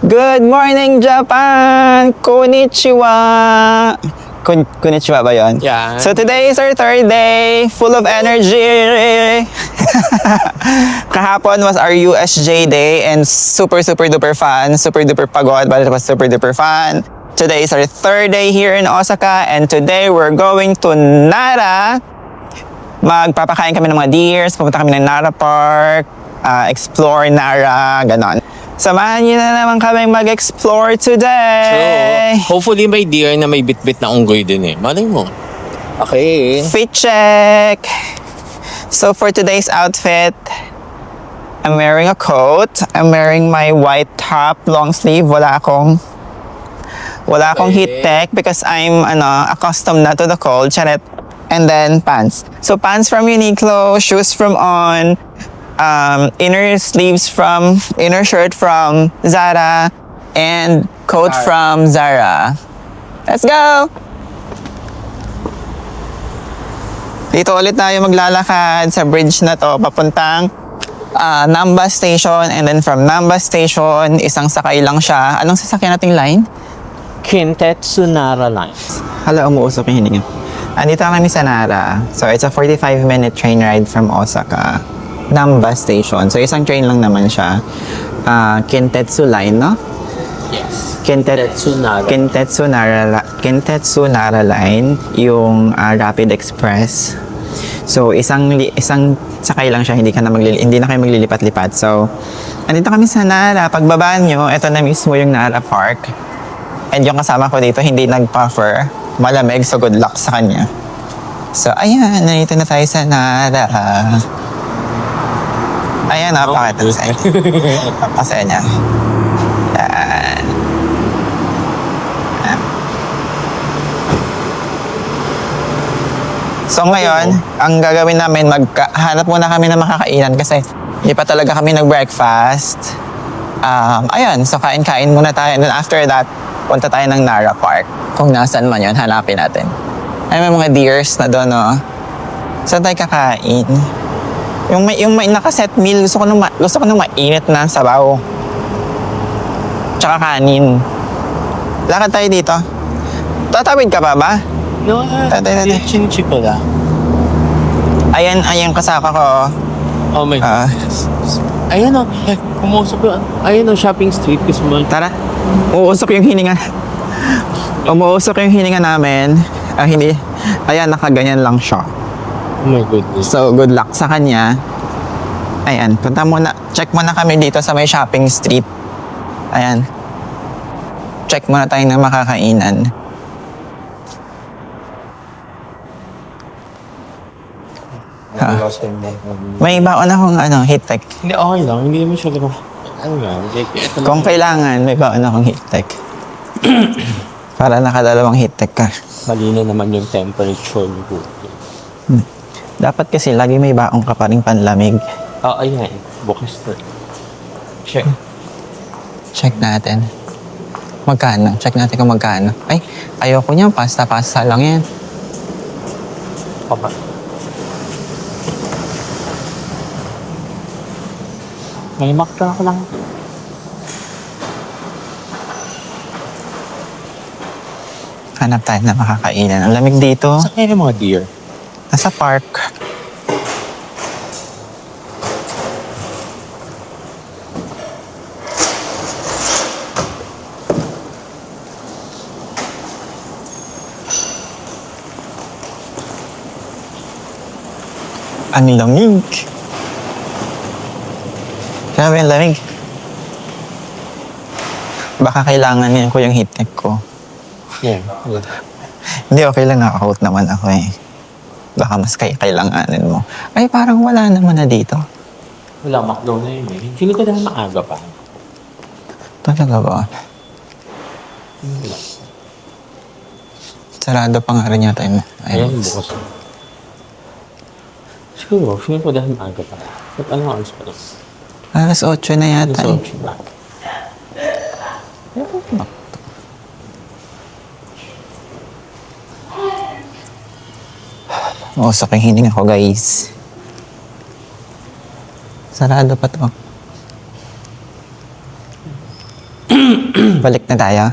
Good morning, Japan! Konnichiwa! Konnichiwa ba yun? Yeah. So today is our third day, full of energy. Kahapon was our USJ day and super duper fun, super duper pagod, but it was super duper fun. Today is our third day here in Osaka and today we're going to Nara. Magpapakain kami ng mga deers, pupunta kami ng Nara Park, explore Nara, ganon. Samahan niyo na naman kami mag-explore today. So, hopefully may deer na may bit-bit na unggoy din eh. Malay mo. Okay. Fit check. So for today's outfit, I'm wearing a coat. I'm wearing my white top, long sleeve. Wala akong heat tech because I'm accustomed na to the cold. Charet. And then pants. So pants from Uniqlo, shoes from On, inner shirt from Zara, and coat from Zara. Let's go! Dito ulit tayo maglalakad sa bridge na to papuntang Namba Station, and then from Namba Station, isang sakay lang siya. Anong sasakyan nating line? Kintetsu Nara Line. Hala, umuusok yung hininga. Andito kami sa Nara. So, it's a 45-minute train ride from Osaka. Namba Station. So, isang train lang naman siya. Kintetsu Line, no? Yes. Kintetsu Nara Line, yung Rapid Express. So, isang sakay lang siya, hindi na kayo maglilipat-lipat. So, andito kami sa Nara. Pagbaba nyo, ito na mismo yung Nara Park. And yung kasama ko dito, hindi nag-puffer. Malamig, so good luck sa kanya. So, ayan, nandito na tayo sa Nara. Ayan, napakita sa inyo. Napakasaya niya. Yan. So ngayon, ang gagawin namin, hanap muna kami ng makakainan kasi hindi pa talaga kami nag-breakfast. Ayun, so kain-kain muna tayo. And then after that, punta tayo ng Nara Park. Kung nasan man yun, hanapin natin. Ay, may mga deers na doon, no? Saan tayo kakain? Yung may nakaset meal, gusto ko nung mainit na sabaw. Tsaka kanin. Lakad tayo dito. Tatawid ka pa ba? No, chinichi ko lang. Ayan kasaka ko. Oh my God. Ayan o. Umusok yun. Ayan o, shopping street. Tara. Uusok yung hininga. Umuusok yung hininga namin. Hindi. Ayan, nakaganyan lang siya. Oh my goodness. So, good luck sa kanya. Ayan, punta muna. Check muna kami dito sa may shopping street. Ayan. Check muna tayo ng makakainan. May baon akong heat tech. Hindi, okay lang. Hindi naman siya gano'n. Kung kailangan, may baon akong heat tech. Para nakadalawang heat tech ka. Malina naman yung temperature ni Buki. Dapat kasi lagi may baong ka pa rin panlamig. Ayan. Bukas na. Check. Check natin. Magkano? Check natin kung magkano. Ay, ayoko niyan. Pasta lang yan. Papa. May makta ako lang. Hanap tayo na makakainan. Ang lamig dito. Saan kayo yung mga deer? Nasa park. Ang lamig. Grabe ang lamig. Baka kailangan niya ko yung heat tech ko. Yeah. Hindi, okay lang. Naka-out naman ako eh. Baka mas kailanganin mo. Ay, parang wala naman na dito. Wala, McDo na yun eh. Feeling ko dahil maaga pa. Talaga ba? Sarado pa nga rin yata yun. Ayan, bukas. Siguro, feeling ko dahil maaga pa. Ba't anong oras pa rin? Alas 8 na yata eh. Usok yung hininga ko, guys. Sarado pa to. Balik na tayo.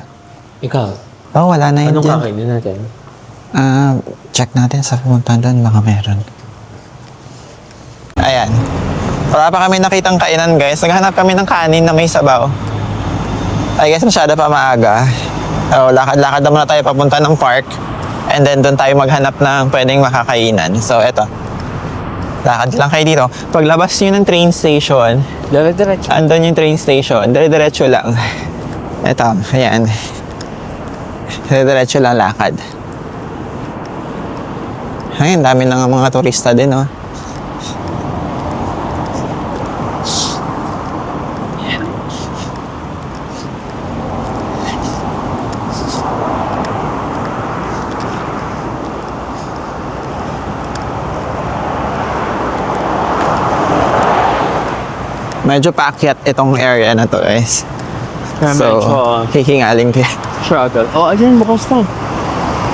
Ikaw, Oh, wala na yun anong dyan. kakainin natin? Check natin sa pumunta doon, baka meron. Ayan. Wala pa kami nakitang kainan, guys. Naghanap kami ng kanin na may sabaw. I guess masyado pa maaga. So, lakad-lakad na muna tayo papunta ng park. And then doon tayo maghanap ng pwedeng makakainan. So, eto. Lakad lang kayo dito. Paglabas nyo ng train station, Dire-diretso. andun yung train station. Dire-diretso lang. Eto, ayan. Dire-diretso lang lakad. Ayun, dami ng mga turista din, oh. Medyo paakyat itong area na to, guys. So, Medyo hihingaling kayo. struggle. Oh, ayun, bukas na.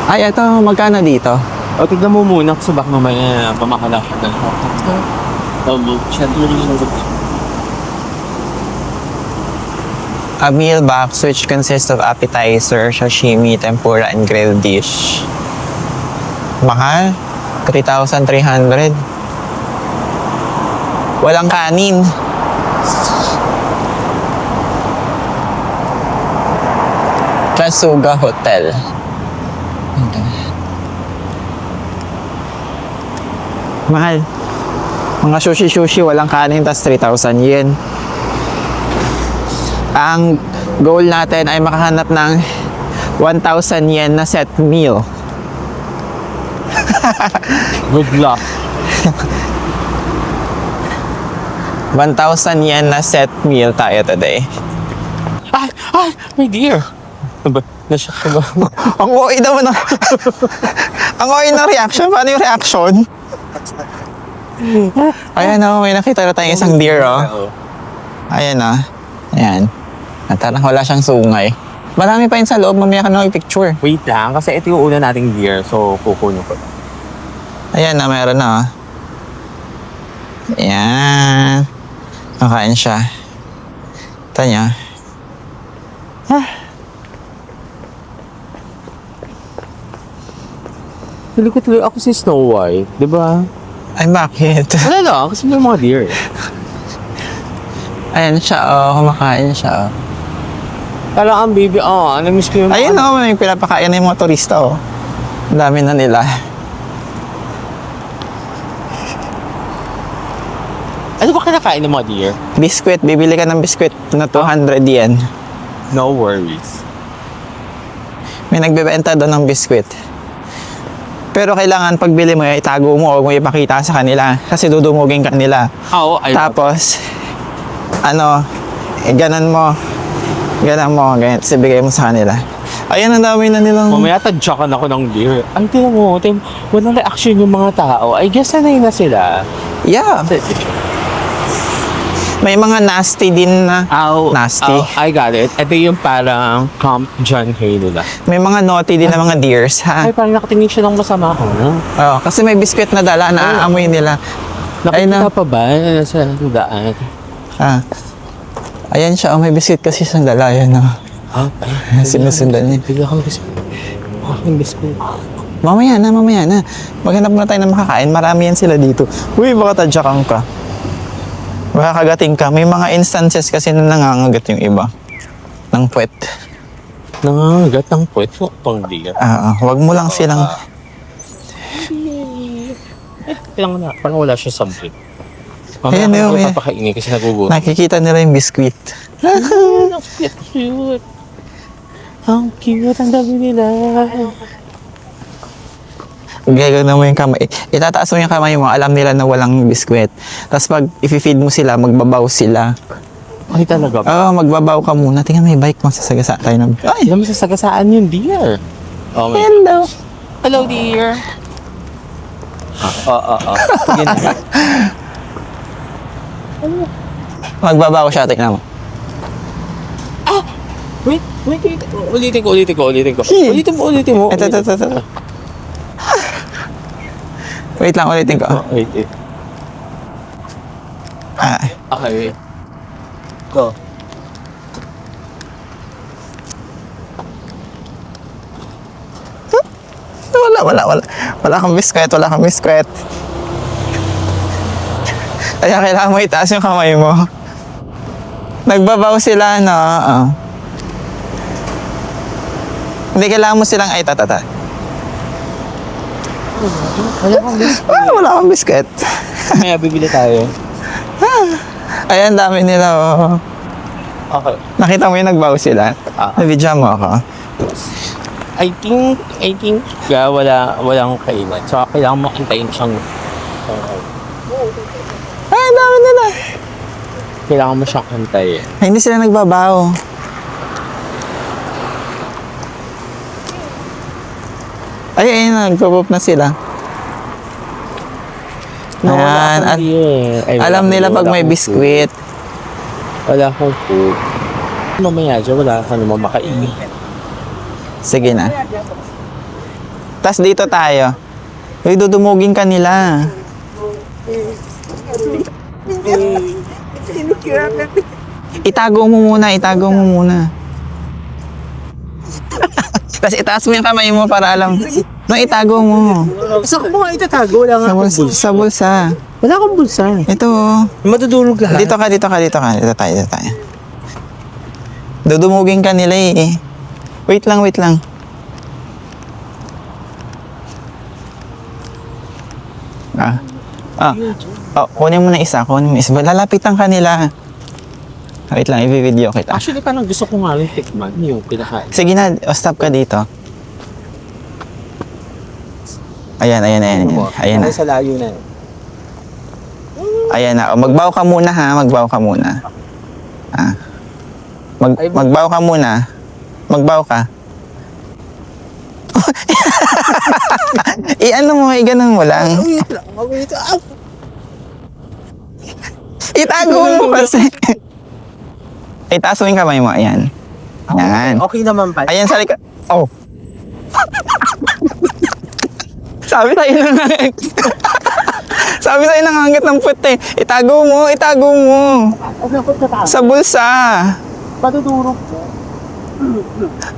Ay, ito, magkano dito? O, tignan mo muna kasi baka mamaya pamakalakad na. A meal box which consists of appetizer, sashimi, tempura, and grilled dish. Mahal? 3,300. Walang kanin. Trasuga Hotel. Mahal. Mga sushi-sushi, walang kanin, tas 3,000 yen. Ang goal natin ay makahanap ng 1,000 yen na set meal. Good luck. 1,000 yen na set meal tayo today. Ay, my dear. Ano ba? Nasyak ka ba? Ang OA naman na. Ang OA ng reaction. Paano yung reaction? Ayan o, may nakita na tayong isang deer o. Ayan o. Ayan. At parang wala siyang sungay. Marami pa yun sa loob. Mamaya ka na picture. Wait lang, kasi ito yung una nating gear, so kukunin ko. Ayan na, meron na o. Ayan. Nakain siya. Ito niya. Tuloy ako si Snow White, di ba? Ay, bakit? Wala lang, kasi may mga deer. Ayan siya o. Kumakain siya o. Parang ang baby, namiss ko yung Ayun o, may pinapakain na yung mga turista o. Ang dami na nila. Ano ba kinakain ng mga deer? Biskwit, bibili ka ng biskwit na 200 yen. No worries. May nagbebenta doon ng biskwit. Pero kailangan pagbili mo, itago mo o mo ipakita sa kanila kasi dudumugin ka nila. Oo, Tapos, ganan mo. Ganan mo, ganyan. Tapos ibigay mo sa kanila. Ayan, ang dami na nilang... Mamaya tadyakan ako ng deer. Ang tinan mo, walang reaction yung mga tao. I guess sanay na sila. Yeah. May mga nasty din na... Nasty. I got it. Ito yung parang Camp John Hay nila. May mga naughty din na mga deers, ha? Ay, parang nakatingin siya ng masama ko. No? Oo, kasi may biskwit na dala na aamoy nila. Ay, Nakikita na. pa ba? Sa daan. Ayan siya, may biskwit kasi siyang dala. Ayan, sinusundan niya. Bigla kang biskuit. Aking biskuit. Mamaya na. Maghanap muna tayo ng makakain. Marami yan sila dito. Uy, baka tadyakan ka. Baka kagating ka. May mga instances kasi na nangangagat yung iba. Ng puwet. Nangangagat ng puwet mo pang deer. Wag mo lang silang... Kailangan na. Parang wala siya subject. Ayan, Mamaya ayan. ako papakainin kasi nagugutom. Nakikita nila yung biskwit. Ang cute. Ang cute. Ang dami nila. Gagawin mo yung kamay. Itataas mo yung kamay mo. Alam nila na walang biskwit. Tapos pag i-feed mo sila, magbabaw sila. Ay, talaga. Magbabaw ka muna. Tingnan, may bike. Masasagasa tayo ng... Ay! Alam mo sa sagasaan yung deer. Oh, my. Hello! Hello, dear. Sige na. Magbabaw siya. Tingnan mo. Wait. Ulitin ko. Ulitin mo. Ito. Wait lang, ulitin ko. Wait. Okay, wait. Go. Wala kang biskwit, wala kang biskwit. Kaya kailangan mo itaas yung kamay mo. Nagbabaw sila, no? Oo. Hindi, kailangan mo silang, ay, tata. Wala kang biskwit. May bibili tayo. Ayan, dami nila, oh. Okay. Nakita mo yung nagbaw sila? Nabidya mo ako. I think walang kainan. So, kailangan mo antayin siyang Ay, dami nila. kailangan mo siyang antayin. Ay, hindi sila nagbabaw. Ay, ayun na, nagpo-pop na sila. Ayan, at alam nila pag may biskwit. Wala akong food. Mamaya dyan, wala ka naman makainin. Sige na. Tas dito tayo. Uy, dudumugin ka nila. Itago mo muna. Tas itaas mo yung kamay mo para alam. No, itago mo. Saan ko nga itatago? Wala nga akong bulsa. Sa bulsa. Wala akong bulsa. Ito, oh. Matutulog lahat. Dito ka. Dito tayo. Dudumugin ka nila eh. Wait lang. Oh, kunin mo na isa. Lalapitan ka nila. Wait lang, i-video kita. Actually, parang gusto ko nga rin tikman yung pinakain. Sige na, stop ka dito. Ayan na. Sa layo na. Ayan na. O, magbaw ka muna ha. Magbaw ka. Magbaw ka. I-ano mo, ganun mo lang. Wait. Itago mo kasi. Itaas mo yung kamay mo. Ayan. Okay naman pa. Ayan sa likod. Oh. Sabi sa'yo nangangat ng puti. Itago mo. Sa bulsa. Patutulog ko.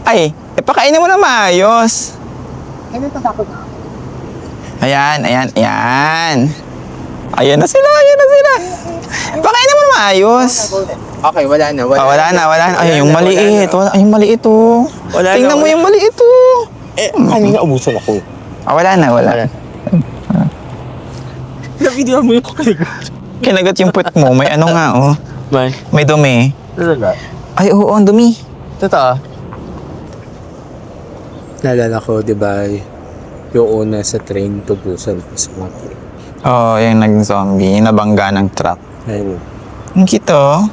Ay, pakainin mo na maayos. Ano tatakot na? Ayan. Ayan na sila. Pakainin mo na maayos. Okay, wala na. Wala na. Ay, yung maliit. Yung maliit, oh. Tingnan mo yung maliit, oh. Kanina umusan ako. Wala na. Na-video mo yung Kinagat yung puwet mo. May ano nga, oh. May dumi. Talaga? Ay, oo, ang dumi. Totoo. Naalala ko, di ba, yung una sa train tubusan sa mga train. Oo, yung nag-zombie. Nabangga ng truck. Ayun. Ang cute, oh.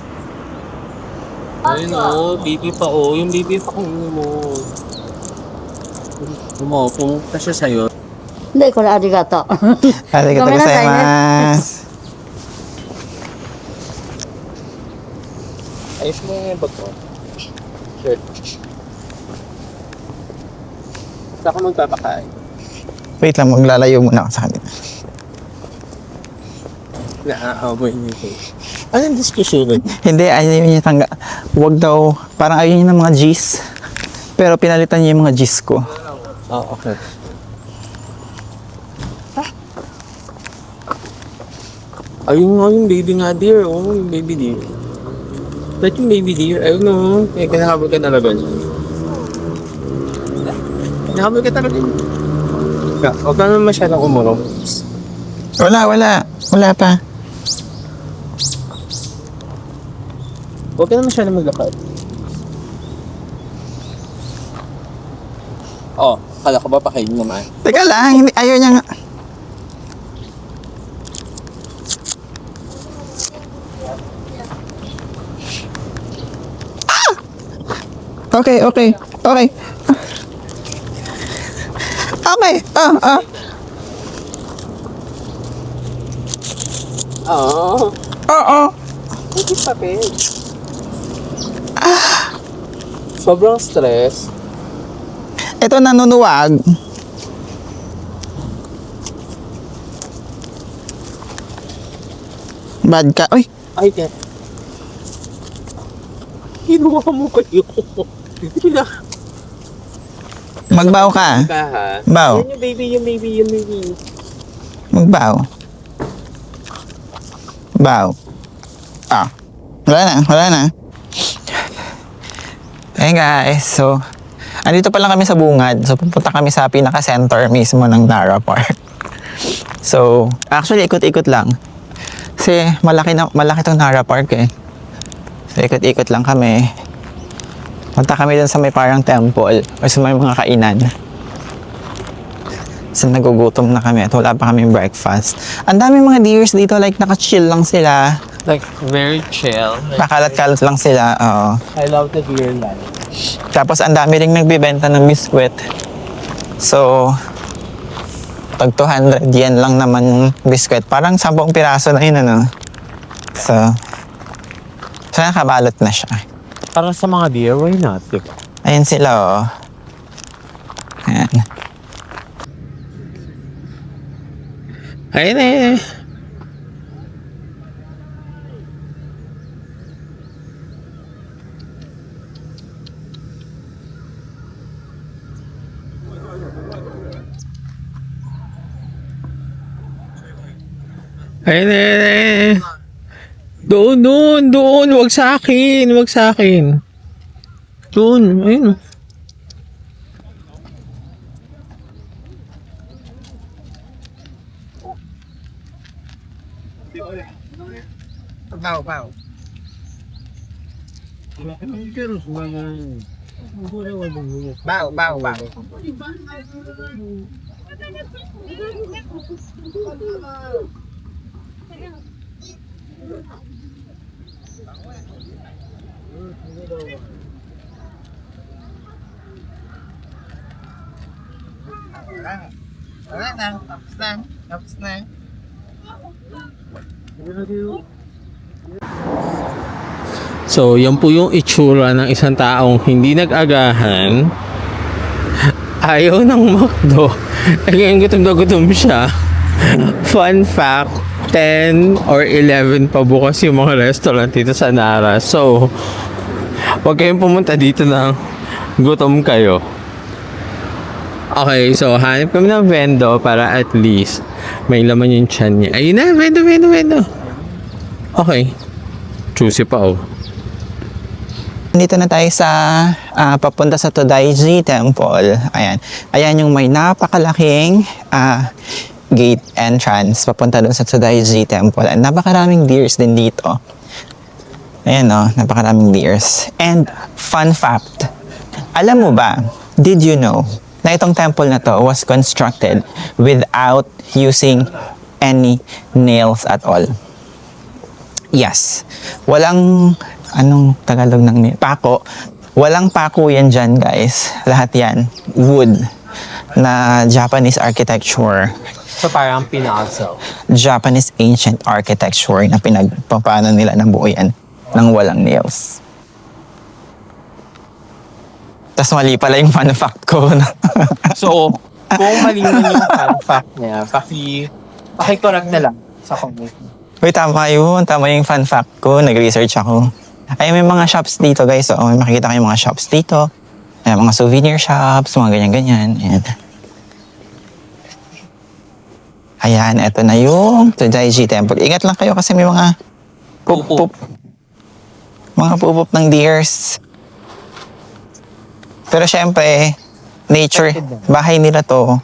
Ayun o, baby pa o. Yung baby pa kung mo. Pumunta siya sa'yo. Hindi ko na arigato. Arigatou gozaimasu. Ayos mo yung bag ko. Shirt. Saan ka magpapakain? Wait lang, maglalayo muna ako sa kanila. Naaamoy niyo ito. Anong diskusyon? Hindi, ayaw niya Huwag daw. Parang ayaw niya ng mga G's. Pero pinalitan niya yung mga G's ko. Okay. Ayun nga yung baby nga dear. Oh, yung baby dear. Ba't yung baby dear? Ayun o. Kinahabol ka talaga niya. Kinahabol ka talaga niya. Huwag ka naman masyadong umurong. Wala pa. Huwag ka naman masyadong maglakad. Kala ko ba pakainin naman? Teka lang, ayaw niya nga. Okay. Okay. Oo. Hindi papel. Sobrang stress. Ito nanunuwag. Bad ka. Uy, Ay, kaya. Kinuha mo kayo. Hindi na. Magbaw ka. Ka ha? Baw. Yan yung baby, yung baby, yung baby. Magbaw. Baw. Ah. Wala na. Hey guys, so andito pa lang kami sa bungad. So pupunta kami sa pinaka-center mismo ng Nara Park. So, actually ikot-ikot lang. Kasi malaki tong Nara Park eh. So ikot-ikot lang kami. Punta kami dun sa may parang temple or sa may mga kainan. So nagugutom na kami at wala pa kaming breakfast. Ang daming mga deers dito, like naka-chill lang sila. Like, very chill. Pakalat-kalat lang sila, oo. I love the deer life. Tapos ang dami ring nagbibenta ng biskwit. So, tag 200 yen lang naman yung biskwit. Parang 10 piraso na yun, ano. So nakabalot na siya. Para sa mga deer, why not? Ayun sila, oh. Ayan. Ayun eh. Ayun. Doon. Wag sa akin. Doon, ayun. Bao. Bao. Wala na. Tapos na. So, yan po yung itsura ng isang taong hindi nag-agahan. Ayaw ng McDo. Ngayon gutom siya. Fun fact, 10 or 11 pa bukas yung mga restaurant dito sa Nara. So, huwag kayong pumunta dito ng gutom kayo. Okay, so hanap kami ng vendo para at least may laman yung tiyan niya. Ayun na, vendo. Okay. Juicy pa, oh. Dito na tayo sa papunta sa Todaiji Temple. Ayan yung may napakalaking gate entrance papunta doon sa Todaiji Temple. And napakaraming deers din dito. Ayan o, napakaraming deers. And fun fact, alam mo ba, did you know na itong temple na to was constructed without using any nails at all? Yes. Walang, anong Tagalog ng nail? Pako. Walang pako yan dyan, guys. Lahat yan. Wood. Na Japanese architecture. So, parang pinaso. Japanese ancient architecture na pinagpapano nila ng buo yan nang walang nails. Tapos mali pala yung fun fact ko. So, kung mali man yung fun fact niya, paki-correct na lang sa comment. Uy, tama yun. Tama yung fun fact ko. Nag-research ako. Ay, may mga shops dito, guys. So, may makikita kayong mga shops dito. Ay, mga souvenir shops, mga ganyan-ganyan. Ayan, eto na yung Todaiji Temple. Ingat lang kayo kasi may mga pup-pup. Mga pup-pup ng deers. Pero syempre, nature, bahay nila to.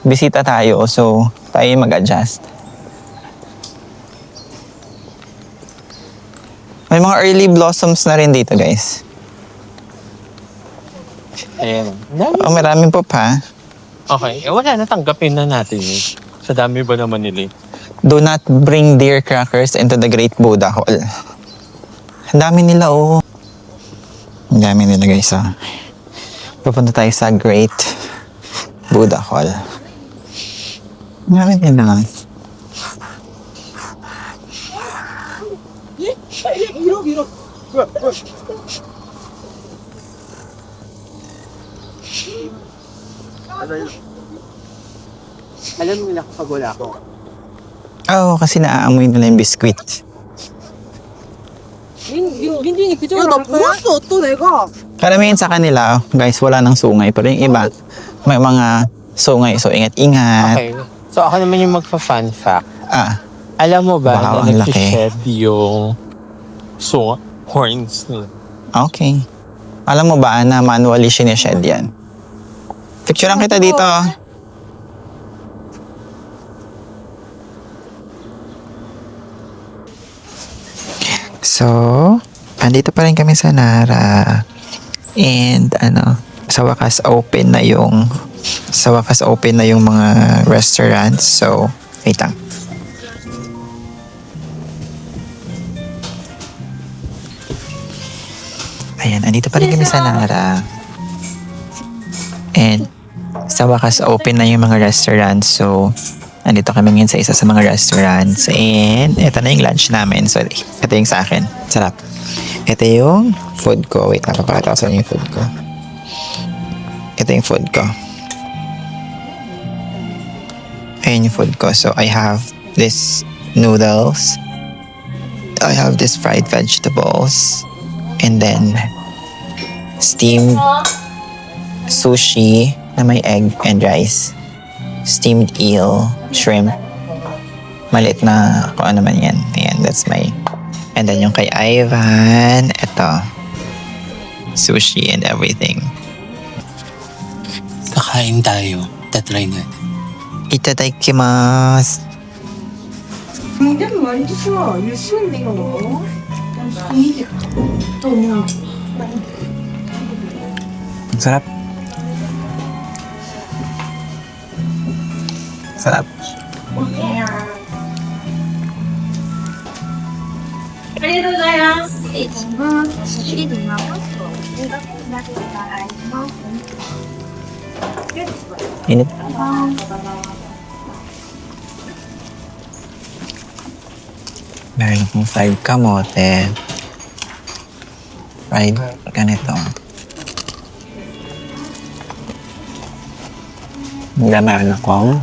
Bisita tayo, so tayo mag-adjust. May mga early blossoms na rin dito, guys. Ayan. Oh, maraming pup, ha? Okay. Wala, natanggapin na natin yun. Sa dami ba naman nila? Do not bring deer crackers into the Great Buddha Hall. Ang dami nila, oh. Ang dami nila, guys, oh. Pupunta tayo sa Great Buddha Hall. Ang dami nila. Alam mo nila kapag wala ako. Oo, kasi naaamoy nila yung biscuit. 린딩이 그 정도 나 보였어 또 내가 Karamihan sa kanila, guys, wala nang sungay. Pero yung iba, may mga sungay. So, ingat-ingat. Okay. So, ako naman yung magpa-fun fact. Ah, Alam mo ba Wow, na ang laki. nagsished yung horns nila? okay. Alam mo ba na manually sineshed yan? Picturean kita dito. So, andito pa rin kami sa Nara. And sa wakas open na yung mga restaurants. So, wait lang. Ayan, andito pa rin kami sa Nara. And sa wakas open na yung mga restaurants. So, andito kami ngayon sa isa sa mga restaurants. And ito na yung lunch namin. So, ito yung sa akin. Sarap. Ito yung food ko. Wait lang, papakita ko sa inyo yung food ko. Ito yung food ko. Ayan yung food ko. So, I have this noodles. I have this fried vegetables. And then, steamed sushi na may egg and rice. Steamed eel, shrimp. Maliit na kung ano man yan. Ayan, that's my... And then yung kay Ivan, eto. Sushi and everything. Kakain tayo. Tatry natin. Itadakimasu. でも割とさ、安いのよ。いいと思う。 Ang sarap. Sarap. ありがとうございます。失礼します。失礼します。 Init. Meron akong fried kamote. Fried ganito. Meron akong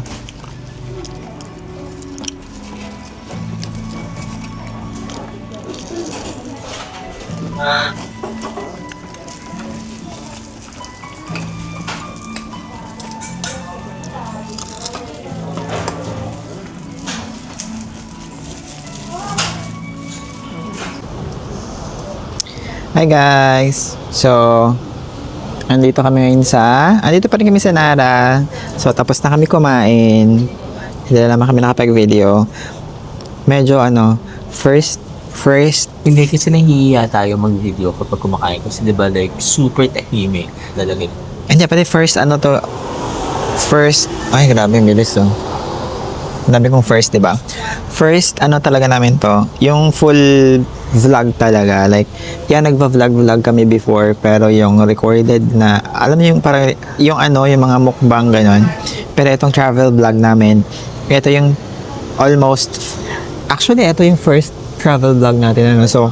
Hi guys! So, andito kami ngayon andito pa rin kami sa Nara. So, tapos na kami kumain. Hindi na naman kami nakapag-video. Medyo first, Hindi kasi nahihiya tayo mag-video kapag kumakain. Kasi diba like super tahimik. Lalagay. hindi pati first, ay grabe, ang bilis to. Ang dami kong first, diba? First, talaga namin to, yung full vlog talaga. Like, yan, nagva-vlog kami before, pero yung recorded na, alam niyo yung parang, yung mga mukbang ganon. Pero itong travel vlog namin, ito yung actually, ito yung first travel vlog natin, So,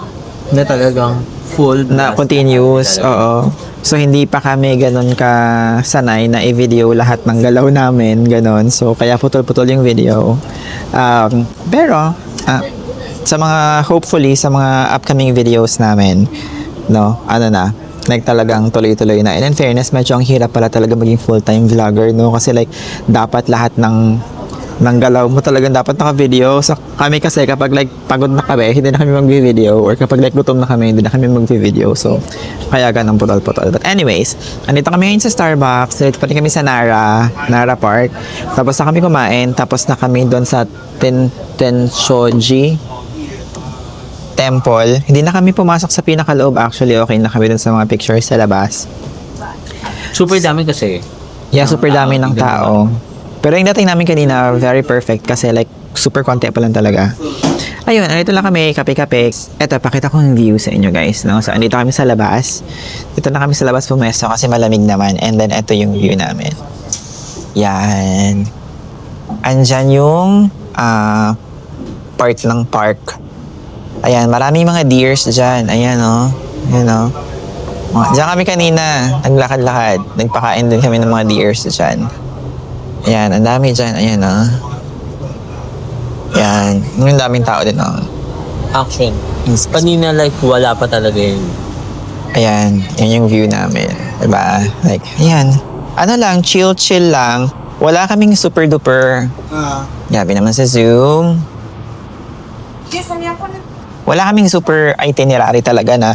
Na talagang full na continuous, oo. So, hindi pa kami ganun ka sanay na i-video lahat ng galaw namin, ganun. So, kaya putol-putol yung video. Pero, hopefully, sa mga upcoming videos namin, like talagang tuloy-tuloy na. And in fairness, medyo ang hirap pala talaga maging full-time vlogger, Kasi like, dapat lahat ng galaw mo talagang dapat naka-video. So, kami kasi kapag like pagod na kami, hindi na kami mag-video. Or kapag like gutom na kami, hindi na kami mag-video. So, kaya ganang putol-putol. But anyways, andito kami ngayon sa Starbucks. Dito pa rin kami sa Nara Park. Tapos na kami kumain. Tapos na kami doon sa Tenshoji Temple. Hindi na kami pumasok sa pinakaloob. Actually, okay na kami doon sa mga pictures sa labas. super dami kasi. Yeah, super dami ng tao. Pero yung dating namin kanina, very perfect kasi like, super konti pa lang talaga. Ayun, andito lang kami, kape-kape. Eto, pakita ko yung view sa inyo guys, So, andito kami sa labas. Dito na kami sa labas pumesto kasi malamig naman. And then, eto yung view namin. Yan. Andyan yung part ng park. Ayan, maraming mga deers dyan. Ayan, Ayan, Diyan kami kanina, naglakad-lakad. Nagpakain din kami ng mga deers dyan. Ayan, ang dami dyan. Ayan, Ayan, yung daming tao din, Action. Kanina like wala pa talaga yung Ayan, yan yung view namin. Diba? Like, ayan. Ano lang, chill lang. Wala kaming super duper. Gabi naman sa Zoom. Wala kaming super itinerary talaga na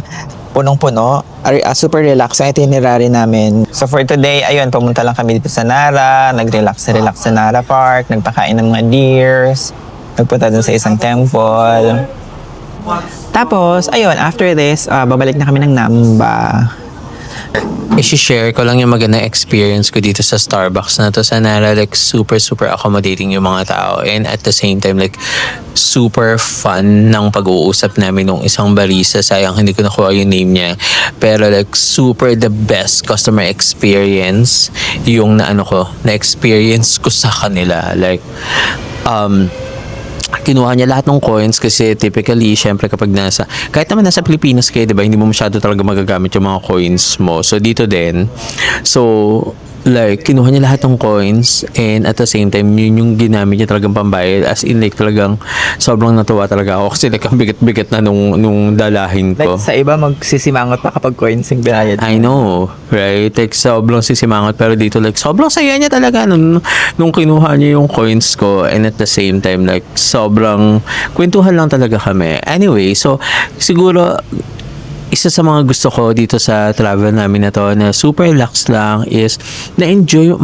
punong-puno. Super relax ang itinerary namin. So for today, ayun, pumunta lang kami dito sa Nara. Nag-relax sa Nara Park. Nagpakain ng mga deers. Nagpunta dun sa isang temple. Tapos, ayun, after this, babalik na kami ng Namba. I-share ko lang yung magandang experience ko dito sa Starbucks na to sa Nara. Like, super accommodating yung mga tao. And at the same time, like, super fun ng pag-uusap namin nung isang barista. Sayang, hindi ko nakuha yung name niya. Pero like, super the best customer experience yung na-experience ko sa kanila. Like, kinuha niya lahat ng coins kasi typically, syempre kapag kahit naman nasa Pilipinas kayo, diba, hindi mo masyado talaga magagamit yung mga coins mo. So, dito din. So, like, kinuha niya lahat ng coins and at the same time, yun yung ginamit niya talagang pambayad. As in, like, talagang sobrang natuwa talaga ako kasi like, ang bigat-bigat na nung dalahin ko. Like, sa iba, magsisimangot pa kapag coins yung binayad. I know, right? Like, sobrang sisimangot pero dito, like, sobrang saya niya talaga nung kinuha niya yung coins ko and at the same time, like, sobrang kwentuhan lang talaga kami. Anyway, so, siguro, isa sa mga gusto ko dito sa travel namin na to na super relax lang is ma-enjoy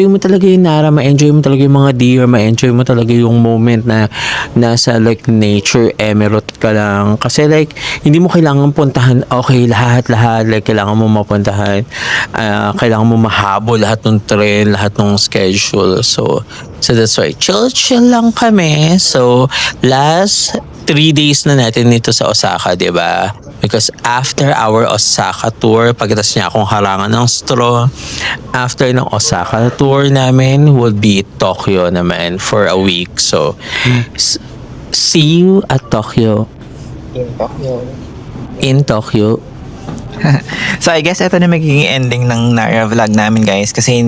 mo talaga yung Nara, ma-enjoy mo talaga yung mga deer, ma-enjoy mo talaga yung moment na nasa like nature emirate ka lang. Kasi like, hindi mo kailangan puntahan, okay, lahat, like kailangan mo mapuntahan, kailangan mo mahabol lahat ng train, lahat ng schedule. So that's why, chill lang kami. So, last 3 days na natin dito sa Osaka, di ba? Because after our Osaka tour, pagkatapos niya akong harangan ng straw, after ng Osaka tour namin, would be Tokyo naman for a week. So, see you at Tokyo. In Tokyo. So, I guess ito na magiging ending ng Nara vlog namin, guys. Kasi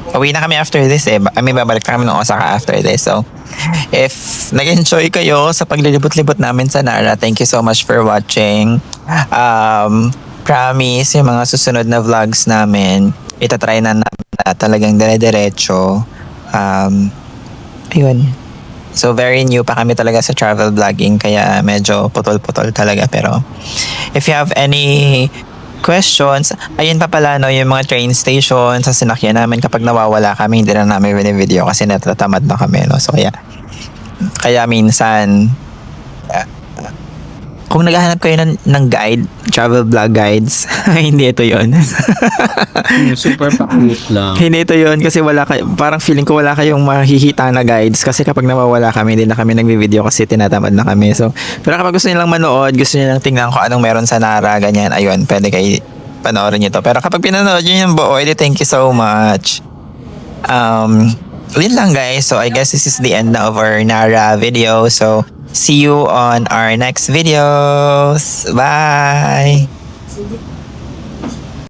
uwi na kami after this eh. May babalik na kami ng Osaka after this. So, if nag-enjoy kayo sa paglilibot-libot namin sa Nara, thank you so much for watching. Promise, yung mga susunod na vlogs namin, itatry na talagang dire-diretso. Ayun. So, very new pa kami talaga sa travel vlogging, kaya medyo putol-putol talaga. Pero, if you have any questions, ayun pa pala, no, yung mga train station sa sinakyan namin, kapag nawawala kami, hindi na namin video kasi natatamad na kami, no? So, kaya minsan, kung naghahanap kayo ng guide, travel vlog guides, hindi ito yon. Super pa-cute lang. Hindi ito yon kasi parang feeling ko wala kayong mahihita na guides kasi kapag nawawala kami, hindi na kami nagbi-video kasi tinatamad na kami. So, pero kapag gusto nilang manood, gusto nilang tingnan kung anong meron sa Nara, ganyan, ayun, pwede kayo panoorin nyo to. Pero kapag pinanood nyo yung buo, thank you so much. Yun lang, guys. So, I guess this is the end of our Nara video. So, see you on our next videos. Bye!